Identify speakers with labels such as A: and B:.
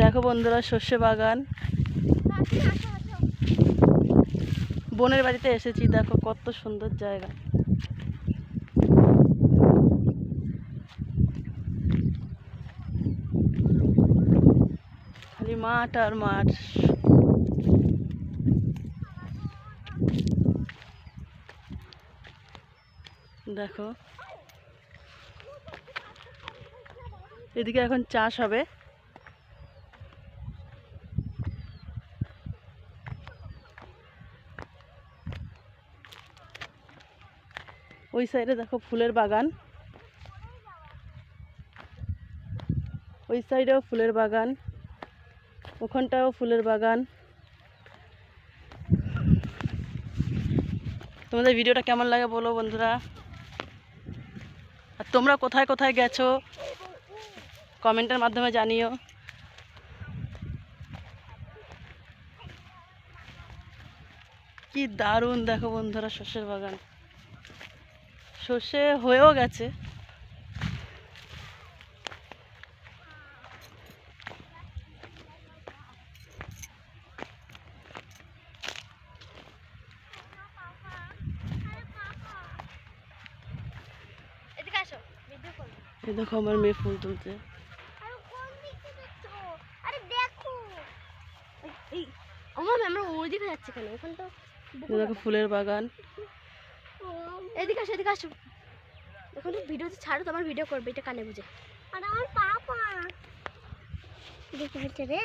A: দেখো বন্ধুরা সর্ষে বাগান। বোনের বাড়িতে এসেছি, দেখো কত সুন্দর জায়গা। খালি মাঠ আর মাঠ। দেখো এদিকে এখন চাষ হবে। ওই সাইডে দেখো ফুলের বাগান, ওই সাইডেও ফুলের বাগান, ওখানটাও ফুলের বাগান। তোমাদের ভিডিওটা কেমন লাগে বলো বন্ধুরা। আর তোমরা কোথায় কোথায় গেছো কমেন্টের মাধ্যমে জানিও। কি দারুণ দেখো বন্ধুরা সর্ষের বাগান। সর্ষে হয়েও গেছে। এই দেখো আমার মেয়ে ফুল তুলছে। দেখো ফুলের বাগান।
B: এদিকে আসো, এদিকে আসো। এখন ভিডিও ছাড়ো, তোমার ভিডিও করবে, এটা কানে বুঝে। আর আমার পাপা দেখতে রে।